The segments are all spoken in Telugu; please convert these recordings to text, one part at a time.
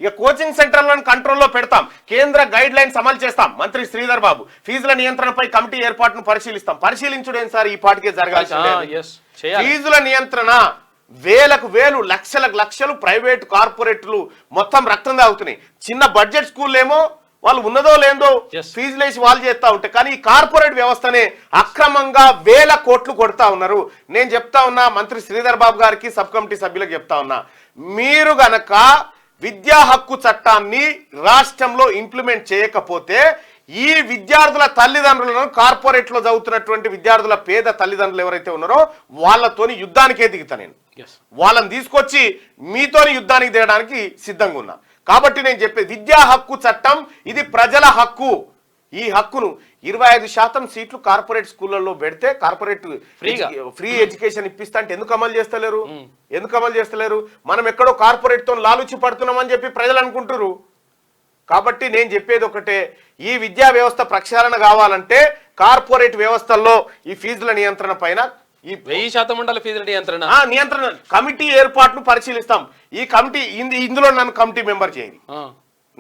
ఇక కోచింగ్ సెంటర్లను కంట్రోల్లో పెడతాం, కేంద్ర గైడ్ లైన్స్ అమలు చేస్తాం. మంత్రి శ్రీధర్ బాబు ఫీజుల నియంత్రణపై కమిటీ ఏర్పాటును పరిశీలిస్తాం. పరిశీలించుడేం సార్, ఈ పాటికే జరగాల్సింది. ఫీజుల నియంత్రణ వేలకు వేలు లక్షలకు లక్షలు ప్రైవేట్ కార్పొరేట్లు మొత్తం రక్తం తాగుతున్నాయి. చిన్న బడ్జెట్ స్కూల్ ఏమో వాళ్ళు ఉన్నదో లేదో ఫీజులు వేసి వాళ్ళు చేస్తా ఉంటాయి, కానీ ఈ కార్పొరేట్ వ్యవస్థనే అక్రమంగా వేల కోట్లు కొడతా ఉన్నారు. నేను చెప్తా ఉన్నా మంత్రి శ్రీధర్ బాబు గారికి, సబ్ కమిటీ సభ్యులకు చెప్తా ఉన్నా, మీరు గనక విద్యా హక్కు చట్టాన్ని రాష్ట్రంలో ఇంప్లిమెంట్ చేయకపోతే ఈ విద్యార్థుల తల్లిదండ్రులను, కార్పొరేట్ లో చదువుతున్నటువంటి విద్యార్థుల పేద తల్లిదండ్రులు ఎవరైతే ఉన్నారో వాళ్ళతోని యుద్ధానికే దిగుతా నేను. వాళ్ళని తీసుకొచ్చి మీతోని యుద్ధానికి దిగడానికి సిద్ధంగా ఉన్నా. కాబట్టి నేను చెప్పేది విద్యా హక్కు చట్టం ఇది ప్రజల హక్కు. ఈ హక్కును 25% సీట్లు కార్పొరేట్ స్కూళ్ళల్లో పెడితే కార్పొరేట్ ఫ్రీ ఎడ్యుకేషన్ ఇప్పిస్తా అంటే ఎందుకు అమలు చేస్తలేరు? మనం ఎక్కడో కార్పొరేట్ తో లాలుచి పడుతున్నామని చెప్పి ప్రజలు అనుకుంటారు. కాబట్టి నేను చెప్పేది ఒకటే, ఈ విద్యా వ్యవస్థ ప్రక్షాళన కావాలంటే కార్పొరేట్ వ్యవస్థల్లో ఈ ఫీజుల నియంత్రణ పైన ఈ 1000% ఉండాలి. ఫీజుల నియంత్రణ కమిటీ ఏర్పాటును పరిశీలిస్తాం. ఈ కమిటీ ఇందులో నన్ను కమిటీ మెంబర్ చేయండి,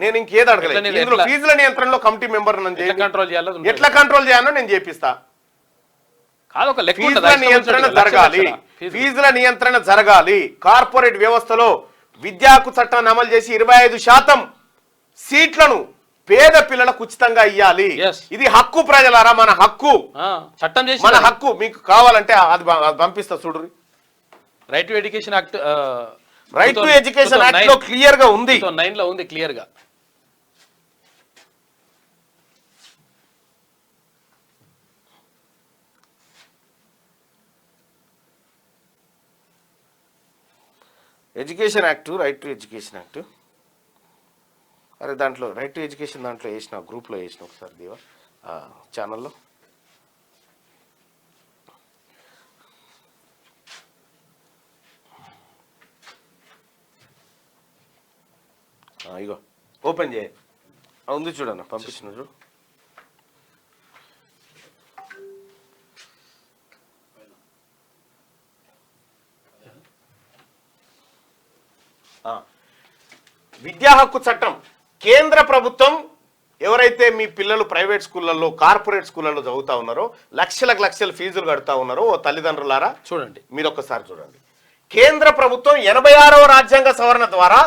నేను ఇంకేది అడగలేదు. ఇందులో ఫీజుల నియంత్రణలో కమిటీ మెంబర్ ఎట్లా కంట్రోల్ చేయాలో నేను చేపిస్తా. ఫీజుల నియంత్రణ జరగాలి. కార్పొరేట్ వ్యవస్థలో విద్యా హక్కు చట్టాన్ని అమలు చేసి 25% సీట్లను పేద పిల్లలకు ఉచితంగా ఇవ్వాలి. ఇది హక్కు ప్రజలారా, మన హక్కు, చట్టం చేసి మన హక్కు. మీకు కావాలంటే అది పంపిస్తా చూడు. Right to education act, right to education act లో క్లియర్ గా ఉంది, 9 లో ఉంది క్లియర్ గా. Education act, right to education act. అరే దాంట్లో రైట్ టు ఎడ్యుకేషన్ దాంట్లో వేసిన, గ్రూప్లో వేసిన ఒకసారి దేవా ఛానల్లో. ఇగో ఓపెన్ చేయ ఉంది చూడన్న, పంపించిన చూడు. విద్యా హక్కు చట్టం కేంద్ర ప్రభుత్వం ఎవరైతే మీ పిల్లలు ప్రైవేట్ స్కూళ్ళల్లో, కార్పొరేట్ స్కూళ్ళల్లో చదువుతా ఉన్నారో, లక్షల ఫీజులు కడుతూ ఉన్నారో, ఓ తల్లిదండ్రులారా చూడండి, మీరు ఒక్కసారి చూడండి. కేంద్ర ప్రభుత్వం 86వ రాజ్యాంగ సవరణ ద్వారా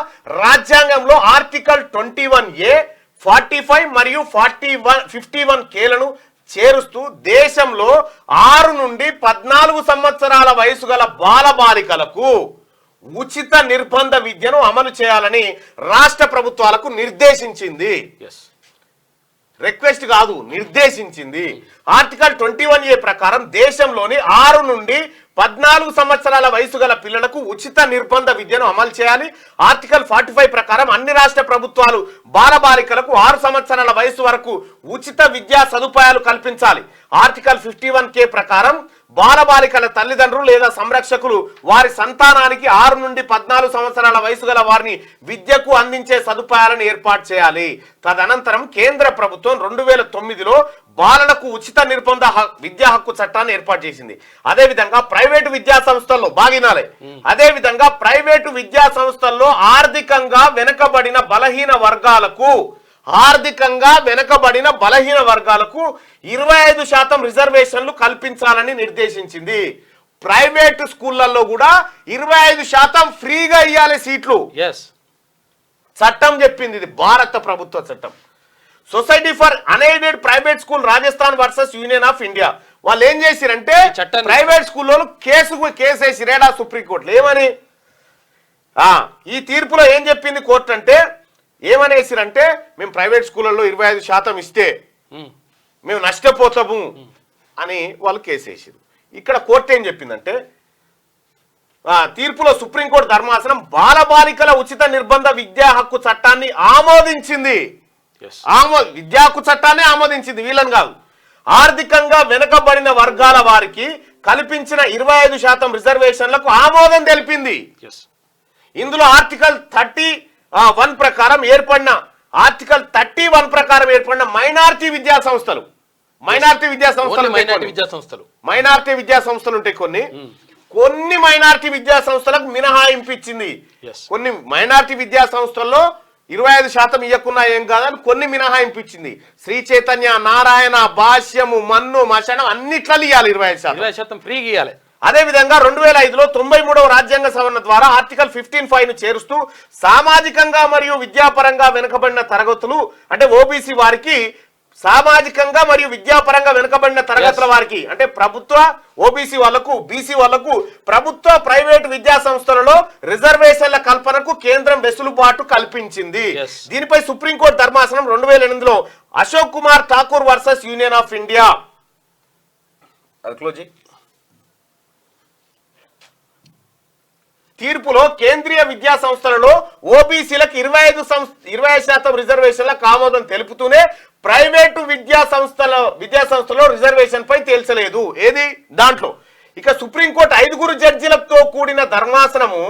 రాజ్యాంగంలో ఆర్టికల్ 21A, 45 మరియు 51 కేలను చేరుస్తూ దేశంలో 6 నుండి 14 సంవత్సరాల వయసు గల బాలబాలికలకు ఉచిత నిర్బంధ విద్యను అమలు చేయాలని రాష్ట్ర ప్రభుత్వాలకు నిర్దేశించింది. రిక్వెస్ట్ కాదు, నిర్దేశించింది. ఆర్టికల్ 21A ప్రకారం దేశంలోని 6 నుండి 14 సంవత్సరాల వయసు గల పిల్లలకు ఉచిత నిర్బంధ విద్యను అమలు చేయాలి. ఆర్టికల్ 45 ప్రకారం అన్ని రాష్ట్ర ప్రభుత్వాలు బాలబాలికలకు 6 సంవత్సరాల వయసు వరకు ఉచిత విద్యా సదుపాయాలు కల్పించాలి. ఆర్టికల్ 51K ప్రకారం బాలబాలికల తల్లిదండ్రులు లేదా సంరక్షకులు వారి సంతానానికి 6 నుండి 14 సంవత్సరాల వయసు గల వారిని విద్యకు అందించే సదుపాయాలను ఏర్పాటు చేయాలి. తదనంతరం కేంద్ర ప్రభుత్వం 2009లో బాలలకు ఉచిత నిర్బంధ విద్యా హక్కు చట్టాన్ని ఏర్పాటు చేసింది. అదేవిధంగా ప్రైవేటు విద్యా సంస్థల్లో బాగినాలే, అదేవిధంగా ప్రైవేటు విద్యా సంస్థల్లో ఆర్థికంగా వెనుకబడిన బలహీన వర్గాలకు 25% రిజర్వేషన్లు కల్పించాలని నిర్దేశించింది. ప్రైవేటు స్కూళ్లలో కూడా 25% ఫ్రీగా ఇవ్వాలి సీట్లు. చట్టం చెప్పింది, ఇది భారత ప్రభుత్వ చట్టం. Society for unaided private school Rajasthan versus Union of India వాళ్ళు ఏం చేసిరంటే ప్రైవేట్ స్కూల్లో కేసు వేసిరేడా సుప్రీంకోర్టులో. ఏమని ఈ తీర్పులో ఏం చెప్పింది కోర్టు అంటే, ఏమనేసిరంటే మేము ప్రైవేట్ స్కూళ్ళల్లో 25% ఇస్తే మేము నష్టపోతాము అని వాళ్ళు కేసు వేసారు. ఇక్కడ కోర్టు ఏం చెప్పిందంటే, తీర్పులో సుప్రీంకోర్టు ధర్మాసనం బాలబాలికల ఉచిత నిర్బంధ విద్యా హక్కు చట్టాన్ని ఆమోదించింది. విద్యా హక్కు చట్టాన్ని ఆమోదించింది, వీళ్ళని కాదు. ఆర్థికంగా వెనుకబడిన వర్గాల వారికి కల్పించిన 25% రిజర్వేషన్లకు ఆమోదం తెలిపింది. ఇందులో ఆర్టికల్ 31 ప్రకారం ఏర్పడిన మైనారిటీ విద్యా సంస్థలు ఉంటాయి. కొన్ని మైనారిటీ విద్యా సంస్థలకు మినహాయింపు ఇచ్చింది. కొన్ని మైనారిటీ విద్యా సంస్థల్లో 25% ఇయ్యకున్నా ఏం కాదని కొన్ని మినహాయింపు ఇచ్చింది. శ్రీ చైతన్య, నారాయణ, భాష్యము, మన్ను, మశనం అన్నిట్లలో ఇవ్వాలి 25%. 20% ఫ్రీగా ఇవ్వాలి. అదేవిధంగా 2005లో 93వ రాజ్యాంగ సవరణ ద్వారా ఆర్టికల్ 15(5) ను చేరుస్తూ సామాజికంగా మరియు విద్యాపరంగా వెనుకబడిన తరగతులు అంటే ఓబీసీ వారికి సామాజికంగా మరియు విద్యాపరంగా వెనుకబడిన తరగతుల వారికి అంటే ప్రభుత్వ ఓబీసీ వాళ్లకు బీసీ వాళ్లకు ప్రభుత్వ ప్రైవేటు విద్యా సంస్థలలో రిజర్వేషన్ల కల్పనకు కేంద్రం వెసులుబాటు కల్పించింది. దీనిపై సుప్రీంకోర్టు ధర్మాసనం 2008లో Ashok Kumar Thakur versus Union of India తీర్పులో కేంద్రీయ విద్యా సంస్థలలో ఓబీసీలకు 25% రిజర్వేషన్లకు ఆమోదం తెలుపుతూనే ప్రైవేటు విద్యా సంస్థలో రిజర్వేషన్ పై తేల్చలేదు. ఏది దాంట్లో ఇక సుప్రీంకోర్టు 5 జడ్జిలతో కూడిన ధర్మాసనము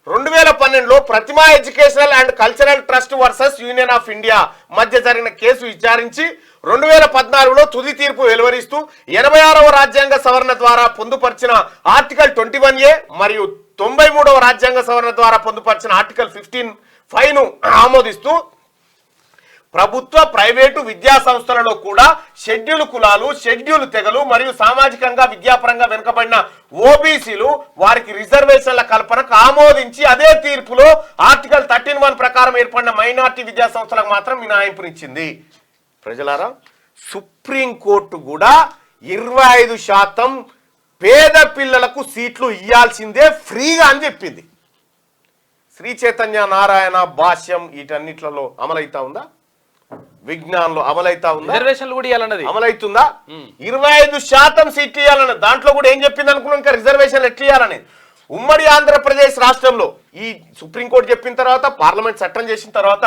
2012లో Pratima Educational and Cultural Trust versus Union of India మధ్య జరిగిన కేసు విచారించి 2014లో తుది తీర్పు వెలువరిస్తూ 86వ రాజ్యాంగ సవరణ ద్వారా పొందుపరిచిన ఆర్టికల్ 21A మరియు 93వ రాజ్యాంగ సవరణ ద్వారా పొందుపరిచిన ఆర్టికల్ 15(5) ను ఆమోదిస్తూ ప్రభుత్వ ప్రైవేటు విద్యా సంస్థలలో కూడా షెడ్యూల్ కులాలు, షెడ్యూల్ తెగలు మరియు సామాజికంగా విద్యాపరంగా వెనుకబడిన ఓబీసీలు వారికి రిజర్వేషన్ల కల్పనకు ఆమోదించి అదే తీర్పులో ఆర్టికల్ 13(1) ప్రకారం ఏర్పడిన మైనార్టీ విద్యా సంస్థలకు మాత్రం మినహాయింపునిచ్చింది. ప్రజలారా, సుప్రీంకోర్టు కూడా 25% పేద పిల్లలకు సీట్లు ఇయ్యాల్సిందే ఫ్రీగా అని చెప్పింది. శ్రీ చైతన్య, నారాయణ, భాష్యం వీటన్నిట్లలో అమలైతా ఉందా? విజ్ఞానంలో అమలైతా ఉందా? రిజర్వేషన్లు కూడా ఇవ్వాలన్నది అమలైతుందా? 25% సీట్లు ఇవ్వాలన్నది. దాంట్లో కూడా ఏం చెప్పింది అనుకున్నాం, ఇంకా రిజర్వేషన్లు ఎట్లా ఇవ్వాలనేది. ఉమ్మడి ఆంధ్రప్రదేశ్ రాష్ట్రంలో ఈ సుప్రీంకోర్టు చెప్పిన తర్వాత పార్లమెంట్ చట్టం చేసిన తర్వాత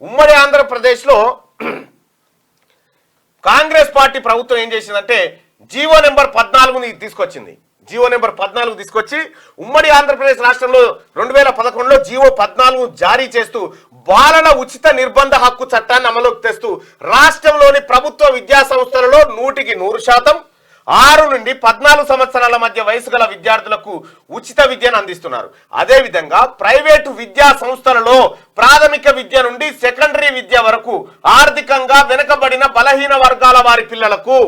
ఉమ్మడి ఆంధ్రప్రదేశ్లో కాంగ్రెస్ పార్టీ ప్రభుత్వం ఏం చేసిందంటే జీవో నెంబర్ 14 తీసుకొచ్చింది. జీవో నెంబర్ 14 తీసుకొచ్చి ఉమ్మడి ఆంధ్రప్రదేశ్ రాష్ట్రంలో 2011లో జీవో 14 జారీ చేస్తూ బాలల ఉచిత నిర్బంధ హక్కు చట్టాన్ని అమలుకి తెస్తూ రాష్ట్రంలోని ప్రభుత్వ విద్యా సంస్థలలో 100% 6 నుండి 14 సంవత్సరాల మధ్య వయసు గల విద్యార్థులకు ఉచిత విద్యను అందిస్తున్నారు. అదేవిధంగా ప్రైవేటు విద్యా సంస్థలలో ప్రాథమిక విద్య నుండి సెకండరీ విద్య వరకు ఆర్థికంగా వెనుకబడిన బలహీన వర్గాల వారి పిల్లలకు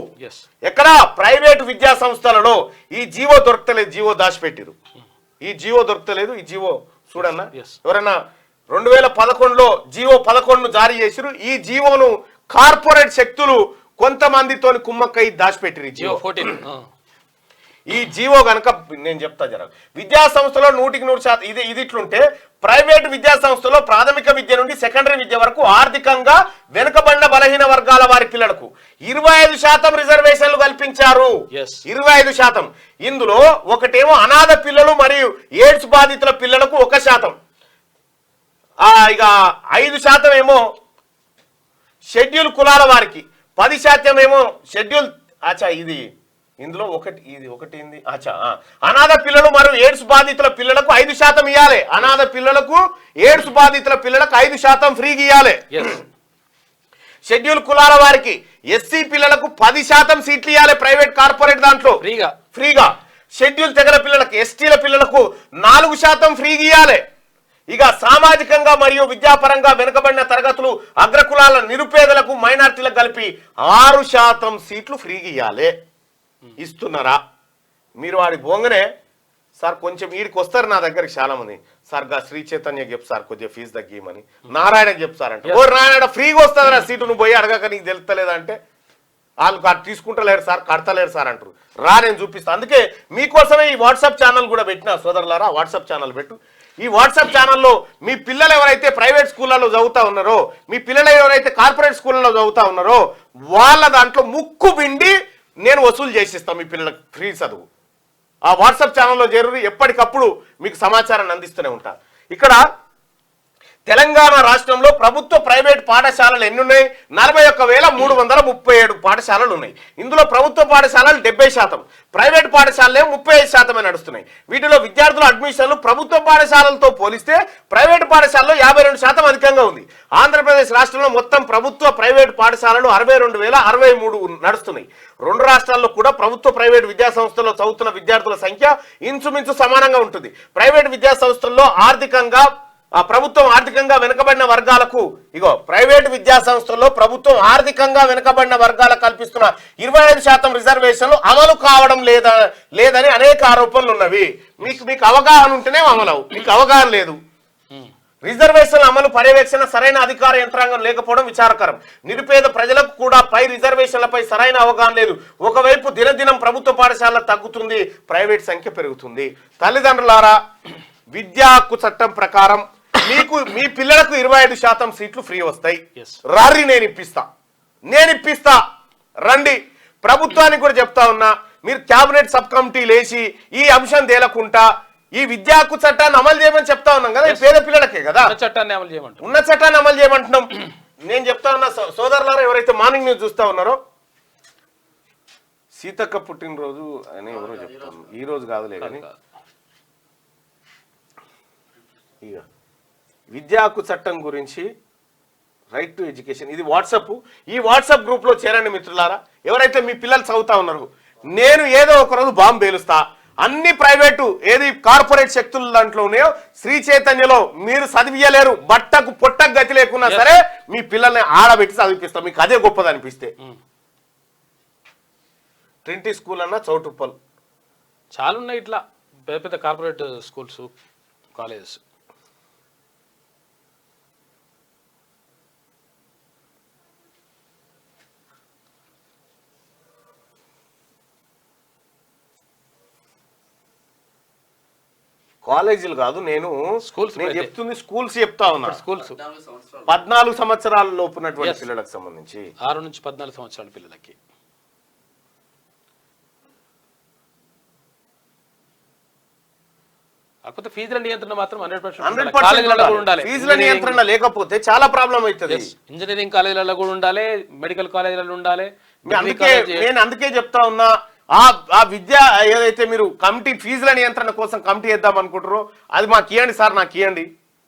ఎక్కడ ప్రైవేటు విద్యా సంస్థలలో ఈ జీవో దొరకలేదు, జీవో దాచిపెట్టిరు. ఈ జీవో దొరకలేదు, ఈ జీవో చూడన్నా ఎవరన్నా 2011లో జీవో 11ను జారీ చేసిరు. ఈ జీవోను కార్పొరేట్ శక్తులు కొంతమందితో కుమ్మక్కై దాచిపెట్టిరు. ఈ జీవో గనక నేను చెప్తా జర విద్యా సంస్థలో 100% ఇది ఇట్లుంటే ప్రైవేటు విద్యా సంస్థలో ప్రాథమిక విద్య నుండి సెకండరీ విద్య వరకు ఆర్థికంగా వెనుకబడిన బలహీన వర్గాల వారి పిల్లలకు 25% రిజర్వేషన్లు కల్పించారు. 25%. ఇందులో ఒకటేమో అనాథ పిల్లలు మరియు ఎయిడ్స్ బాధితుల పిల్లలకు 1%. ఇక 5% ఏమో షెడ్యూల్ కులాల వారికి, 10% ఏమో షెడ్యూల్ ఇది ఇందులో ఒకటి అనాథ పిల్లలు మరియు ఎయిడ్స్ బాధితుల పిల్లలకు 5% ఇవ్వాలి. అనాథ పిల్లలకు, ఎయిడ్స్ బాధితుల పిల్లలకు 5% ఫ్రీగా ఇవ్వాలి. షెడ్యూల్ కులాల వారికి, ఎస్సీ పిల్లలకు 10% సీట్లు ఇవ్వాలి ప్రైవేట్ కార్పొరేట్ దాంట్లో ఫ్రీగా. షెడ్యూల్ తెగల పిల్లలకు, ఎస్టీల పిల్లలకు 4% ఫ్రీగా ఇవ్వాలి. ఇక సామాజికంగా మరియు విద్యాపరంగా వెనుకబడిన తరగతులు, అగ్రకులాల నిరుపేదలకు, మైనార్టీలకు కలిపి 6% సీట్లు ఫ్రీగా ఇవ్వాలి. ఇస్తున్నారా? మీరు వాడి బొంగనే సార్ కొంచెం వీడికి వస్తారు నా దగ్గరికి చాలా మంది, సార్ గా శ్రీ చైతన్యకి చెప్పు సార్ కొద్దిగా ఫీజు తగ్గిమని, నారాయణకి చెప్తారంట. ఓ నారాయణ ఫ్రీగా వస్తుందిరా సీటు, నువ్వు పోయి అడగక నీకు తెలుస్తలేదంటే వాళ్ళు తీసుకుంటలేరు సార్, కడతలేరు సార్ అంటారు. నేను చూపిస్తాను. అందుకే మీకోసమే ఈ వాట్సాప్ ఛానల్ కూడా పెట్టినా సోదరులారా. వాట్సాప్ ఛానల్ పెట్టు. ఈ వాట్సాప్ ఛానల్లో మీ పిల్లలు ఎవరైతే ప్రైవేట్ స్కూళ్ళలో చదువుతా ఉన్నారో, మీ పిల్లలు ఎవరైతే కార్పొరేట్ స్కూళ్ళలో చదువుతా ఉన్నారో వాళ్ళ దాంట్లో ముక్కు పిండి నేను వసూలు చేసిస్తాను మీ పిల్లలకు ఫ్రీ చదువు. ఆ వాట్సాప్ ఛానల్లో చేరు, ఎప్పటికప్పుడు మీకు సమాచారాన్ని అందిస్తూనే ఉంటా. ఇక్కడ తెలంగాణ రాష్ట్రంలో ప్రభుత్వ ప్రైవేట్ పాఠశాలలు ఎన్ని ఉన్నాయి? 41,337 పాఠశాలలు ఉన్నాయి. ఇందులో ప్రభుత్వ పాఠశాలలు 70%, ప్రైవేట్ పాఠశాలలే 35% నడుస్తున్నాయి. వీటిలో విద్యార్థుల అడ్మిషన్లు ప్రభుత్వ పాఠశాలలతో పోలిస్తే ప్రైవేట్ పాఠశాలలో 52% అధికంగా ఉంది. ఆంధ్రప్రదేశ్ రాష్ట్రంలో మొత్తం ప్రభుత్వ ప్రైవేట్ పాఠశాలలు 62,063 నడుస్తున్నాయి. 2 రాష్ట్రాల్లో కూడా ప్రభుత్వ ప్రైవేట్ విద్యా సంస్థల్లో చదువుతున్న విద్యార్థుల సంఖ్య ఇంచుమించు సమానంగా ఉంటుంది. ప్రైవేట్ విద్యా సంస్థల్లో ఆర్థికంగా ప్రభుత్వం ఆర్థికంగా వెనుకబడిన వర్గాలకు ఇగో ప్రైవేటు విద్యా సంస్థల్లో ప్రభుత్వం ఆర్థికంగా వెనుకబడిన వర్గాలకు కల్పిస్తున్న 25% రిజర్వేషన్లు అమలు కావడం లేదని అనేక ఆరోపణలు ఉన్నవి. మీకు అవగాహన ఉంటేనే అమలు, మీకు అవగాహన లేదు. రిజర్వేషన్ల అమలు పర్యవేక్షణ సరైన అధికార యంత్రాంగం లేకపోవడం విచారకరం. నిరుపేద ప్రజలకు కూడా పై రిజర్వేషన్లపై సరైన అవగాహన లేదు. ఒకవైపు దినదినం ప్రభుత్వ పాఠశాలల తగ్గుతుంది, ప్రైవేట్ సంఖ్య పెరుగుతుంది. తల్లిదండ్రులారా, విద్యా హక్కు చట్టం ప్రకారం మీకు మీ పిల్లలకు 25% సీట్లు ఫ్రీ వస్తాయి. రారి నేను ఇప్పిస్తా రండి. ప్రభుత్వానికి కూడా చెప్తా ఉన్నా, మీరు క్యాబినెట్ సబ్ కమిటీలు వేసి ఈ అంశం తేలకుండా ఈ విద్యా హక్కు చట్టాన్ని అమలు చేయమని చెప్తా ఉన్నాం కదా. ఈ పేద పిల్లలకే కదా ఉన్న చట్టాన్ని అమలు చేయమంటున్నాం. నేను చెప్తా ఉన్నా సోదరులారా, ఎవరైతే మార్నింగ్ న్యూస్ చూస్తా ఉన్నారో, సీతక్క పుట్టినరోజు అని ఎవరో చెప్తాను, ఈ రోజు కాదులే కానీ ఇక విద్యా హక్కు చట్టం గురించి, రైట్ టు ఎడ్యుకేషన్, ఇది వాట్సాప్. ఈ వాట్సాప్ గ్రూప్ లో చేరండి మిత్రులారా. ఎవరైతే మీ పిల్లలు చదువుతా ఉన్నారో, నేను ఏదో ఒక రోజు బాంబు పేలుస్తా. అన్ని ప్రైవేటు ఏది కార్పొరేట్ శక్తులు దాంట్లో ఉన్నాయో శ్రీ చైతన్యలో మీరు చదివియలేరు, బట్టకు పొట్టకు గతి లేకున్నా సరే మీ పిల్లల్ని ఆడబెట్టి చదివిపిస్తాం. మీకు అదే గొప్పది అనిపిస్తే ట్రింటీ స్కూల్ అన్న చౌటుప్పల్ చాలా ఉన్నాయి ఇట్లా పెద్ద పెద్ద కార్పొరేట్ స్కూల్స్ కాలేజెస్. కాలేజీలు కాదు, నేను చెప్తుంది స్కూల్స్ చెప్తా ఉన్నా. స్కూల్స్ 14 సంవత్సరాల లోపు ఉన్నటువంటి పిల్లలకు సంబంధించి 6 నుంచి 14 సంవత్సరాల పిల్లలకి కాకపోతే ఫీజుల నియంత్రణ మాత్రం 100% ఉండాలి. ఫీజుల నియంత్రణ లేకపోతే చాలా ప్రాబ్లం అవుతుంది. ఇంజనీరింగ్ కాలేజీలలో కూడా ఉండాలి, మెడికల్ కాలేజీలలో ఉండాలి. నేను అందుకే చెప్తా ఉన్నా, ఆ విద్య ఏదైతే మీరు కమిటీ ఫీజుల నియంత్రణ కోసం కమిటీ వేద్దాం అనుకుంటారో అది మాకు ఇవ్వండి సార్, నాకు ఇవ్వండి.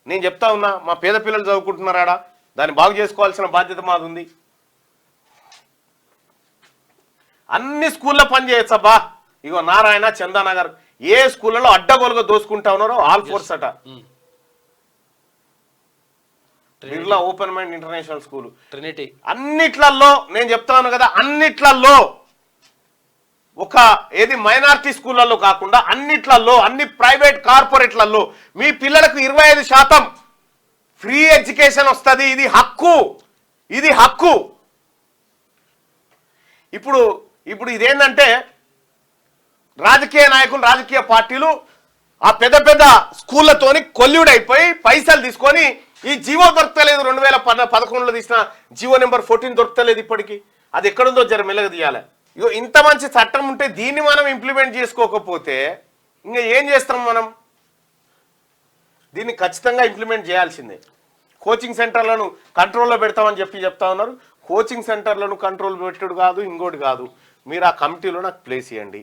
నేను చెప్తా ఉన్నా, మా పేద పిల్లలు చదువుకుంటున్నారా, దాన్ని బాగు చేసుకోవాల్సిన బాధ్యత మాది ఉంది. అన్ని స్కూల్లో పని చేయొచ్చబ్బా. ఇగో నారాయణ, చందానగర్ ఏ స్కూళ్ళలో అడ్డగోలుగా దోసుకుంటా ఉన్నారో ఆల్ ఫోర్స్ అట. Birla open mind international school, Trinity, అన్నిట్లలో నేను చెప్తా ఉన్నా కదా, అన్నిట్లలో ఒక ఏది మైనారిటీ స్కూళ్ళల్లో కాకుండా అన్నిట్లలో, అన్ని ప్రైవేట్ కార్పొరేట్లలో మీ పిల్లలకు 25% ఫ్రీ ఎడ్యుకేషన్ వస్తుంది. ఇది హక్కు. ఇప్పుడు ఇదేంటంటే రాజకీయ నాయకులు, రాజకీయ పార్టీలు ఆ పెద్ద పెద్ద స్కూళ్ళతోని కొల్లుడైపోయి పైసలు తీసుకొని ఈ జీవో దొరకలేదు. 2011లో తీసిన జీవో నెంబర్ 14 దొరకలేదు ఇప్పటికీ. అది ఎక్కడుందో జర మెల్లగా తీయాలి. ఇగో ఇంత మంచి చట్టం ఉంటే దీన్ని మనం ఇంప్లిమెంట్ చేసుకోకపోతే ఇంకా ఏం చేస్తాం మనం? దీన్ని ఖచ్చితంగా ఇంప్లిమెంట్ చేయాల్సిందే. కోచింగ్ సెంటర్లను కంట్రోల్లో పెడతామని చెప్తా ఉన్నారు. కోచింగ్ సెంటర్లను కంట్రోల్ పెట్టుడు కాదు, ఇంకోటి కాదు. మీరు ఆ కమిటీలో నాకు ప్లేస్ ఇవ్వండి.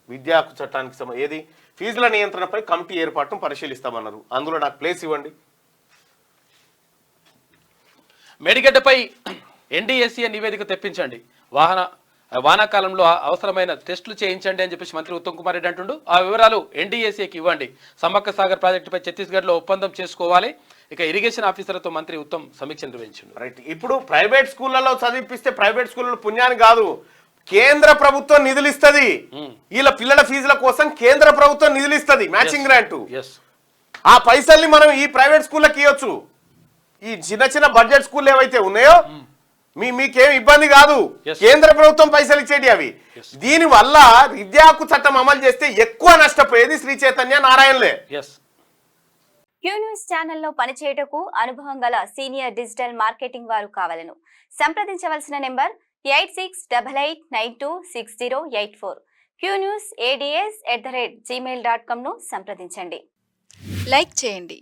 విద్యా హక్కు చట్టానికి ఏది ఫీజుల నియంత్రణపై కమిటీ ఏర్పాటును పరిశీలిస్తామన్నారు. అందులో నాకు ప్లేస్ ఇవ్వండి. మేడిగడ్డపై ఎన్డీఎస్సీ నివేదిక తెప్పించండి, వానాకాలంలో అవసరమైన టెస్టులు చేయించండి అని చెప్పేసి మంత్రి ఉత్తమ్ కుమార్ రెడ్డి అంటుండు. ఆ వివరాలు ఎన్డీఎస్సీకి ఇవ్వండి. సమ్మక్క సాగర్ ప్రాజెక్టుపై ఛత్తీస్గఢ్లో ఒప్పందం చేసుకోవాలి. ఇక ఇరిగేషన్ ఆఫీసర్లతో మంత్రి ఉత్తమ్ సమీక్ష నిర్వహించిండు. రైట్. ఇప్పుడు ప్రైవేట్ స్కూళ్లలో చదివిపిస్తే ప్రైవేట్ స్కూళ్ళలో పుణ్యాన్ని కాదు, కేంద్ర ప్రభుత్వం నిధులు ఇస్తుంది. వీళ్ళ పిల్లల ఫీజుల కోసం కేంద్ర ప్రభుత్వం నిధులు ఇస్తుంది, మ్యాచింగ్ గ్రాంట్. ఆ పైసల్ని మనం ఈ ప్రైవేట్ స్కూళ్ళకి ఇవ్వచ్చు. ఈ చిన్న బడ్జెట్ స్కూల్ ఏవైతే ఉన్నాయో మీకేం ఇబ్బంది కాదు, కేంద్ర ప్రభుత్వం పైసలు ఇచ్చేటి అవి. దీని వల్ల విద్యా హక్కు చట్టం అమలు చేస్తే ఎక్కువ నష్టపోయేది శ్రీ చైతన్య నారాయణలే. క్యూ న్యూస్ ఛానల్లో పనిచేయటకు అనుభవం గల సీనియర్ డిజిటల్ మార్కెటింగ్ వారు కావాలను సంప్రదించవలసిన నెంబర్ 8688926084. qnewsads@gmail.com ను సంప్రదించండి. లైక్ చేయండి,